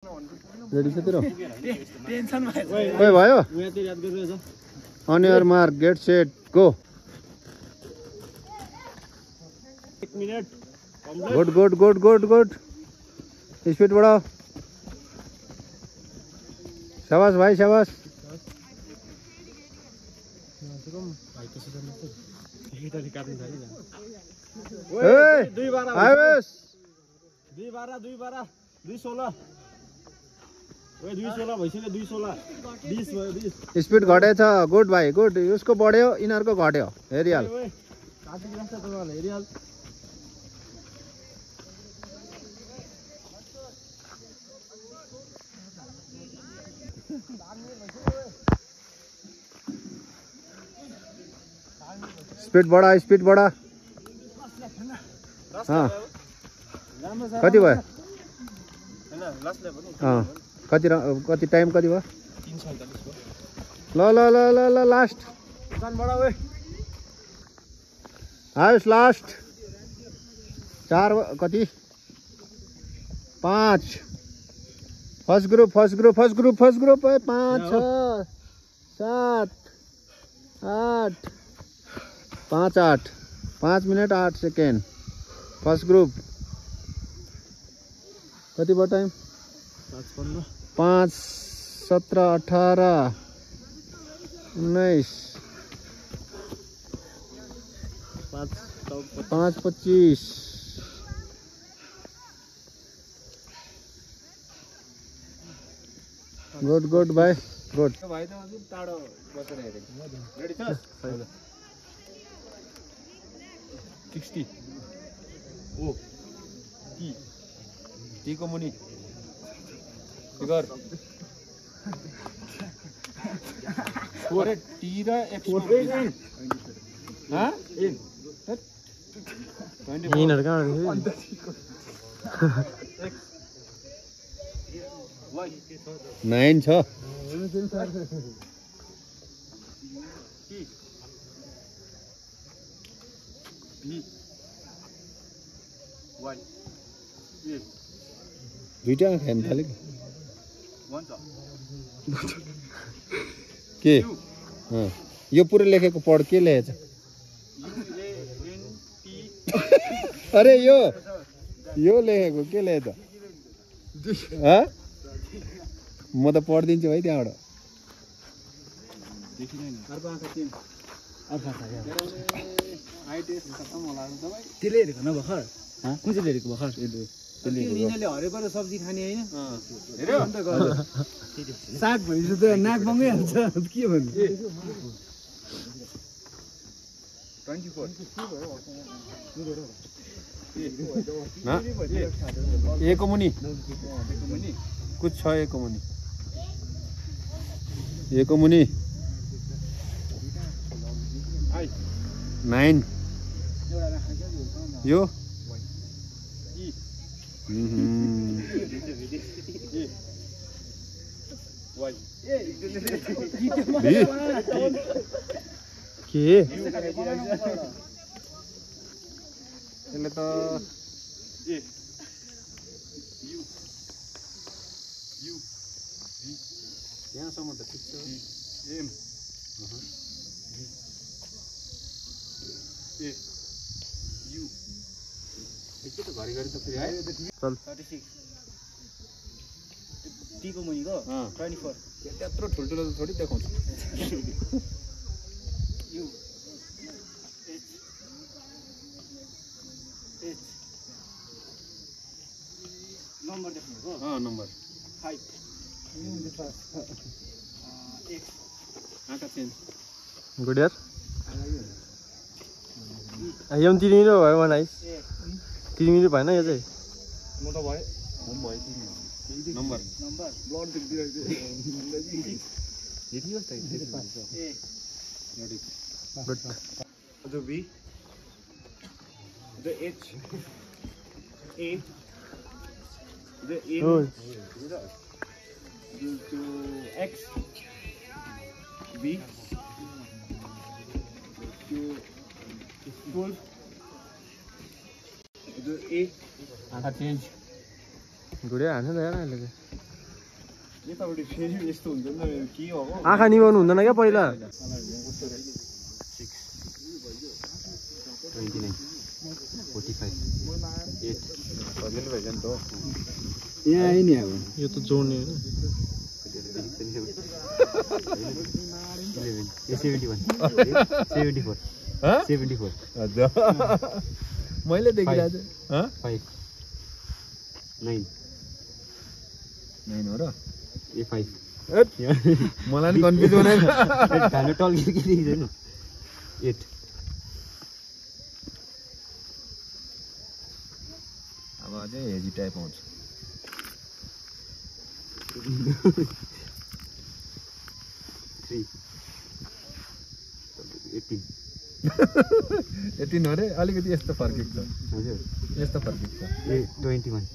Ready छ तेरो ओए भयो on your mark get set go good good good good good speed बढ़ाओ शाबाश भाई शाबाश स्पीड घटेछ गुड भाइ गुड उसको बढ्यो यिनीहरूको घट्यो हेरिहाल स्पीड बढा कति भयो कति टाइम कति भयो 3:47 ल लास्ट आयुष लास्ट 4 कति 5 first group 5 6 7 8 5 minute 8 second first group कति भयो टाइम 5 17 18 19 5 25 गुड गुड भाइ गुड 60 ओ टी को मुनि फिगर अरे टी र एक्स हाँ इन इनहरु कहाँ नाइन छ दुईटा खान थाले के यो पुरै लेखेको पढ के लेखेछ अरे यो लेखेको के लेखेछ म त पढिदिन्छु है त्यहाँबाट त्यसले हेरेको न भर्खर कुन चाहिँ हेरेको भर्खर हरेको सब्जी खाने होइन साग भइसक्यो त नाक बङ्गै हाल्छ के भन्नु 24 एको मुनि कुछ छ एको मुनि 9 यो के यसले त यहाँसम्म त ठिक छ एम यू के त घरिघरि त फेरि आयो चल 36 टी को मुनिको 24 त्यत्रो ठुलठुलो त थोडी देखाउँछ यू एच नम्बर देख्नुको नम्बर 5 एक्स आँखा चेन्ज गुड यार यो 3 मिनेट भयो बनाइस 3 मिनेट भएन यो चाहिँ म त भयो म भयो 3 मिनेट नम्बर ब्लड देखिरहेको हेरियोस् त A good the B the H A the M to X B to full the A आधा चेंज गुड़िया आने दे यार यतापट्टि फेरि यस्तो हुन्छ नि त के हो आँखा निभाउनु हुँदैन क्या पहिला 29 45 8 सजिलो भएछ नि त यहाँ आइ नि अब यो त जोड्ने होइन 71 74 74 हजुर मैले देखिरहेको छु 5 9 9 हो र ए 5 मलाई नि कन्फ्युज बनाएछ धानो टल्कियो कि देखिदैन 8 अब अझै हेजी टाइप आउँछ 3 18 18 हो रे अलिकति यस्तो फर्केको छ हजुर यस्तो फर्केको छ ए 21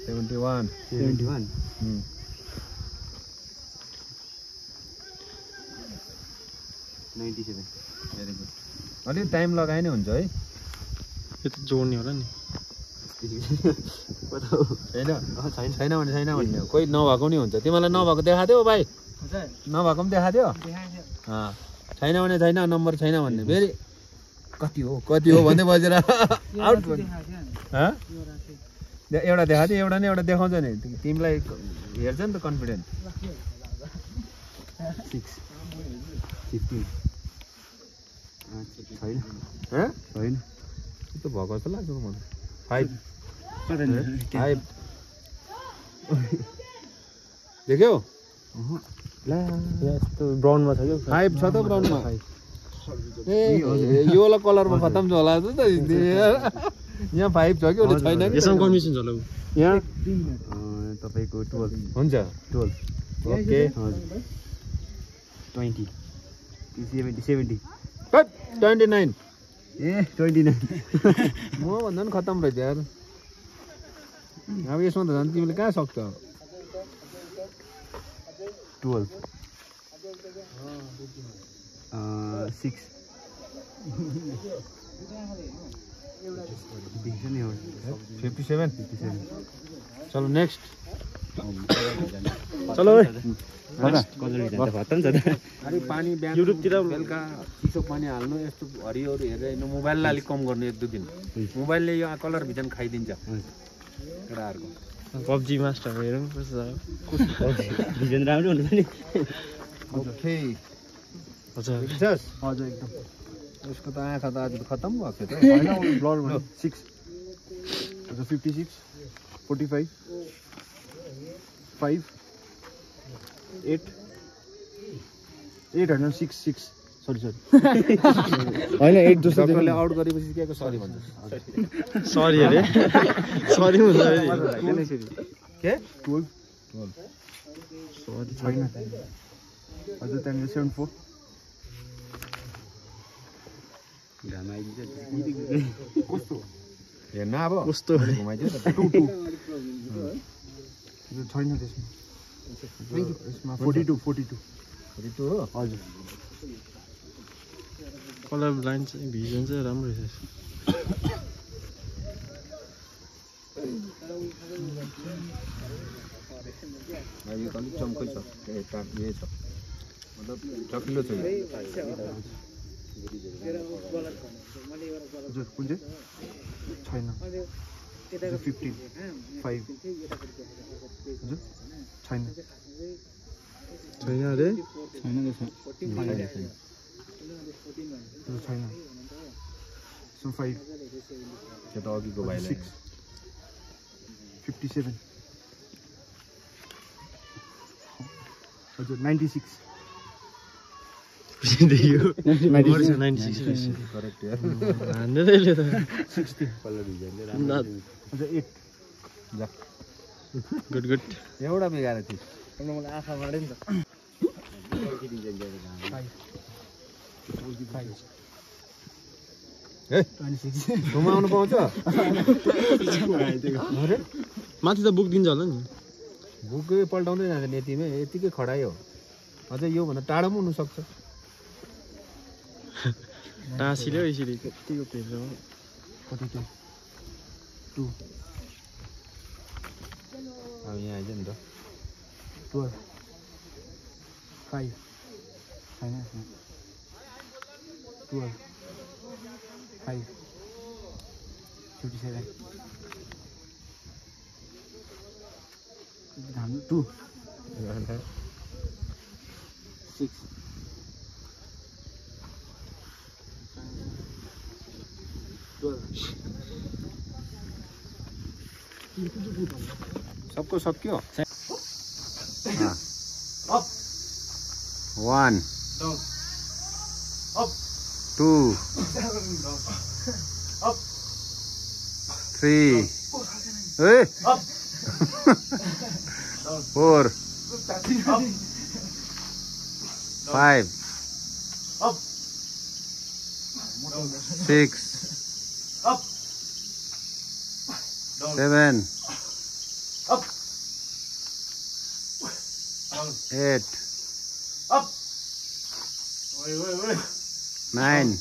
71 71 97 भेरी गुड अलिक टाइम लगाए नै हुन्छ है यो त जोड्ने होला नि छैन छैन भने छैन भन्ने हो कोही नभएको नि हुन्छ तिमीलाई नभएको देखाएको थियो भाइ नभएको पनि देखाएको थियो छैन भने छैन नम्बर छैन भन्ने फेरि कति हो भन्दै बजेर आउट एउटा देखाएको थियो एउटा नि एउटा देखाउँछ नि तिमीलाई हेर्छ नि त कन्फिडेन्ट 6 15 छैन छैन त्यो भएको जस्तो लाग्छ मलाई 5 देख्यौ यस्तो ब्राउनमा छ क्या 5 छ त ब्राउनमा ए यो वाला कलरमा खतम छ होला त यहाँ 5 छ कि उसले छैन कि यसमा कन्डिसन छ होला यहाँ तपाईको 12 हुन्छ 12 ओके 20 70 29 ए 29 म भन्दा पनि खतम रहेछ यार अब यसमा त झन् तिमीले कहाँ सक्छ 12 6 57 चलो नेक्स्ट चलो अरे पानी बिहान युट्युबतिर बेलुका चिसो पानी हाल्नु यस्तो हरियोहरू हेरेर हिँड्नु मोबाइललाई अलिक कम गर्नु 1-2 दिन मोबाइलले यो कलर भिजन खाइदिन्छ केटाहरूको पब्जी मास्टर हेरौँ कस्तो भिजन राम्रो हुन्छ नि ओके हजुर हजुर एकदम यसको त आँखा त आज खतम भएको थियो त होइन ब्लड भयो 6 हजुर 56 45 5 8 होइन 6 सरी होइन 8 जस्तो डक्टरले आउट गरेपछि के सरी भन्छ सरी अरे सरी हुन्छ के 12 सरी छैन हजुर त्यहाँनिर 74 कस्तो हेर्न अब कस्तो घुमाइदियो त 2 छैन त्यसमा यसमा 42 42 हो हजुर कलर ब्लाइन्ड चाहिँ भिजन चाहिँ राम्रो रहेछ यो त अलिक चम्कै छ ए छ मतलब चकिलो छ हजुर कुन चाहिँ छैन 15 5 हजुर छैन छैन अरे छैन सो 5 त्यो त अघिको भाइलाई 57 हजुर 96 करेक्ट यार हान्दैले त 60 कलर भिजनले हजुर 8 जा गुड एउटा बिगाएर थियो मलाई आँखा माडे नि त ए 26 घुमाउनु पाउँछ माथि त बुक दिन्छ होला नि बुकै पल्टाउँदै जान्छ नेतिमै यतिकै खडाइ हो अझै योभन्दा टाढो पनि हुनसक्छ टाँसिल्यो यसरी कतिको पेज हो 42 2 अब यहाँ आइज नि त 12 5 छैन 12 5 57 2 6 सबको सक्यो 1 2 3 4 5 6 7 8 9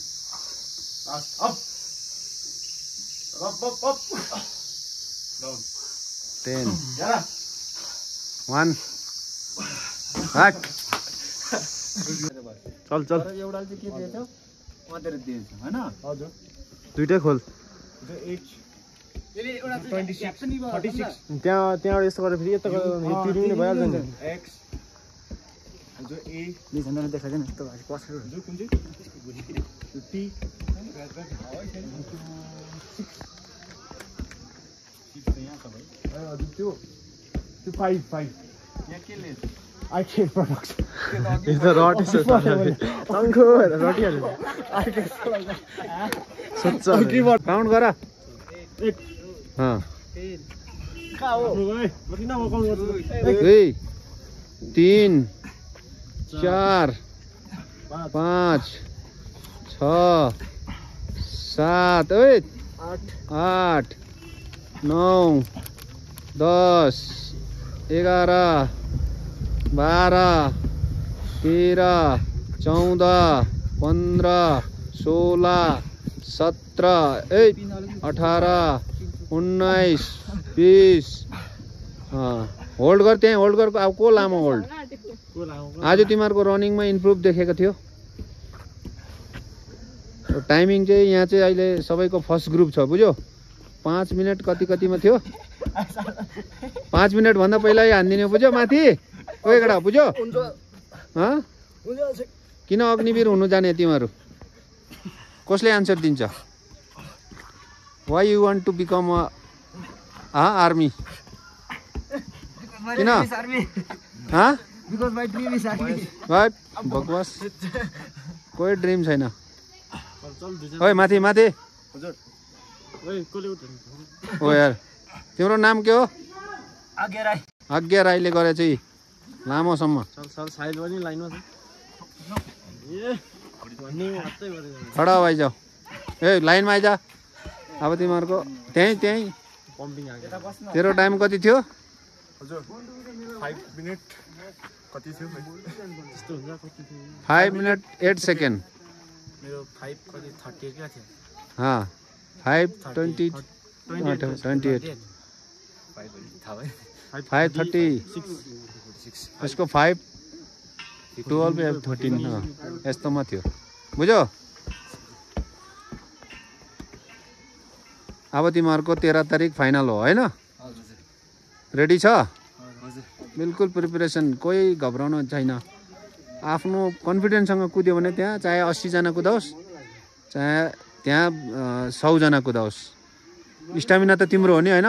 10 1 हट चल चल एउटा चाहिँ के दिएछ मात्र दिएछ हैन हजुर दुईटै खोल 8 त्यहाँबाट यस्तो गरेर फेरि यता तिर्नु नि भइहाल्छ नि x जो a दुईजना देखाइदैन यस्तो कसरी जो कुन चाहिँ t हजुर त्यो 5 यहाँ के ले I can't products. यो त रटी चङ्खो भएर रटिहाल्यो सोध्छ काउन्ट गर 2 3 4 5 6 7 8 9 10 11 12 13 14 15 16 17 18 19 20 होल्ड गर त्यहीँ होल्ड गर अब को लामो होल्ड आज तिमीहरूको रनिङमा इम्प्रुभ देखेको थियो टाइमिङ चाहिँ यहाँ चाहिँ अहिले सबैको फर्स्ट ग्रुप छ बुझ्यो 5 मिनट कतिमा थियो 5 मिनट भन्दा पहिल्यै हानिदिने बुझ्यो माथि कोहीकडा बुझ्यो किन अग्निवीर हुनु जाने तिमीहरू कसले आन्सर दिन्छ why you want to become army किन बकवास कोही ड्रिम छैन ओइ माथि माथि ओ यार तिम्रो नाम के हो आज्ञा राईले गरे चाहिँ लामोसम्म खडा आइज ए लाइनमा आइज अब तिमीहरूको त्यहीँ तेरो टाइम कति थियो 5 मिनट 8 सेकेन्ड 5:30 यसको 5:12 13 यस्तोमा थियो बुझ्यो अब तिमीहरूको 13 तारिक फाइनल हो होइन रेडी छ बिल्कुल प्रिपरेसन कोही घबराउनु छैन आफ्नो कन्फिडेन्ससँग कुद्यो भने त्यहाँ चाहे 80 जना कुदाओस् चाहे त्यहाँ 100 जना कुदाओस् स्टामिना त तिम्रो हो नि होइन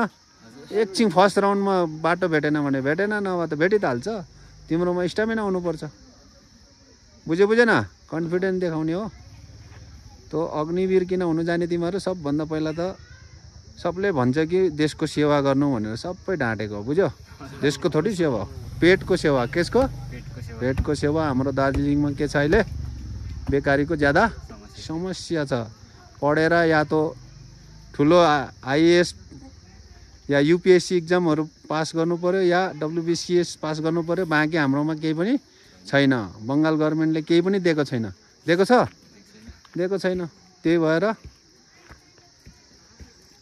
एकछिन फर्स्ट राउन्डमा बाटो भेटेन भने भेटेन नभए त भेटि त हाल्छ तिम्रोमा स्टामिना हुनुपर्छ बुझेन कन्फिडेन्स देखाउने हो त अग्निवीर किन हुनु जाने तिमीहरू सबभन्दा पहिला त सबले भन्छ कि देशको सेवा गर्नु भनेर सबै ढाँटेको बुझ्यो देशको थोरै सेवा पेटको सेवा केसको पेटको सेवा हाम्रो दार्जिलिङमा के छ अहिले बेकारीको ज्यादा समस्या छ पढेर या त ठुलो आइएएस या युपिएससी इक्जामहरू पास गर्नु पर्यो या डब्लुबिसिएस पास गर्नु पर्यो बाँकी हाम्रोमा केही पनि छैन बङ्गाल गभर्मेन्टले केही पनि दिएको छैन दिएको छैन त्यही भएर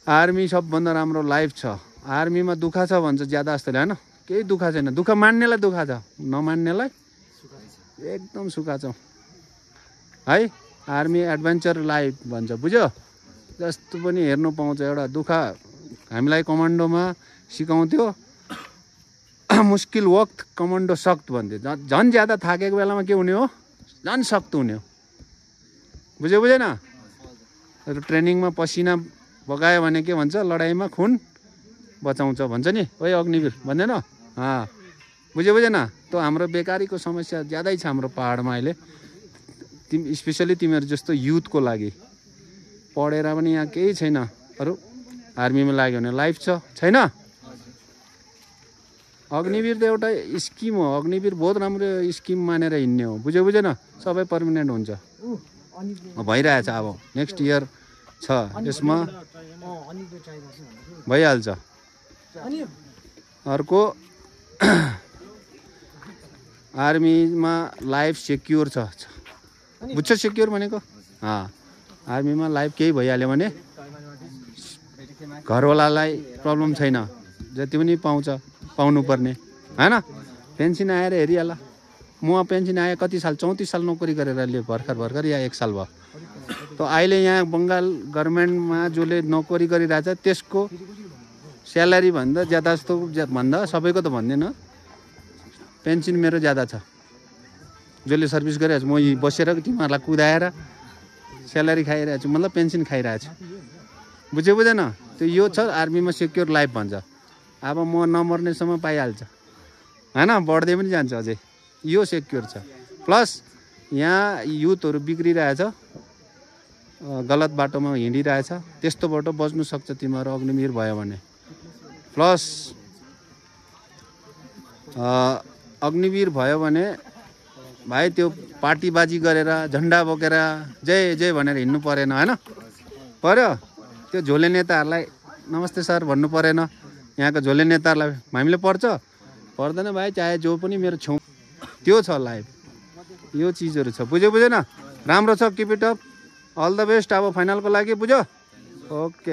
आर्मी सबभन्दा राम्रो लाइफ छ आर्मीमा दुःख छ भन्छ ज्यादा जस्तोले होइन केही दुःख छैन। दुःख मान्नेलाई दुःख छ, नमान्नेलाई एकदम सुखा छ है। आर्मी एडभेन्चर लाइफ भन्छ, बुझ्यो? जस्तो पनि हेर्नु पाउँछ। एउटा दुःख हामीलाई कमान्डोमा सिकाउँथ्यो, मुस्किल वक्त कमान्डो सख्त भन्थ्यो। झन् ज्यादा थाकेको बेलामा के हुने हो, झन् सख्त हुने हो। बुझेन? ट्रेनिङमा पसिना बगायो भने के भन्छ, लडाइँमा खुन बचाउँछ भन्छ नि, ओइ अग्निवीर भन्दैन? बुझेन? त हाम्रो बेकारीको समस्या ज्यादै छ हाम्रो पहाडमा अहिले, स्पेसली तिमीहरू जस्तो युथको लागि। पढेर पनि यहाँ केही छैन, अरू आर्मीमा लाग्यो भने लाइफ छैन। अग्निवीर त एउटा स्किम हो, अग्निवीर बहुत राम्रो स्किम मानेर हिँड्ने हो। बुझेन? सबै पर्मानेन्ट हुन्छ, भइरहेछ। अब नेक्स्ट इयर छ, यसमा भइहाल्छ। अर्को आर्मीमा लाइफ सेक्योर छ, बुझ्छ सेक्योर भनेको? आर्मीमा लाइफ केही भइहाल्यो भने घरवालालाई प्रब्लम छैन, जति पनि पाउनु पर्ने होइन। पेन्सन आएर हेरिहाल। म पेन्सन आयो कति साल, 34 साल नोकरी गरेर अहिले भर्खर या 1 साल भयो। त अहिले यहाँ बङ्गाल गभर्मेन्टमा जसले नोकरी गरिरहेछ त्यसको स्यालेरी भन्दा ज्यादा जस्तो भन्दा, सबैको त भन्दैन, पेन्सन मेरो ज्यादा छ। जसले सर्भिस गरिरहेको छु, म बसेर तिमीहरूलाई कुदाएर स्यालेरी खाइरहेको छु, मतलब पेन्सन खाइरहेको छु। बुझेन? त्यो यो छ आर्मीमा सेक्योर लाइफ भन्छ। अब म नमर्नेसम्म पाइहाल्छ होइन, बढ्दै पनि जान्छ अझै, यो सेक्योर छ। प्लस यहाँ युथहरू बिग्रिरहेछ, गलत बाटोमा हिँडिरहेछ, त्यस्तोबाट बच्नु सक्छ तिमीहरू अग्निवीर भयो भने। प्लस अग्निवीर भयो भने भाइ त्यो पार्टीबाजी गरेर झन्डा बोकेर जय जय भनेर हिँड्नु परेन होइन। पर्यो त्यो झोले नेताहरूलाई नमस्ते सर भन्नु परेन। यहाँको झोले नेताहरूलाई हामीले पर्दैन भाइ, चाहे जो पनि मेरो छेउ। त्यो छ लाइफ, यो चिजहरू छ। बुझेन? राम्रो छ, keep it up, all the best अब फाइनलको लागि। बुझ्यो? ओके।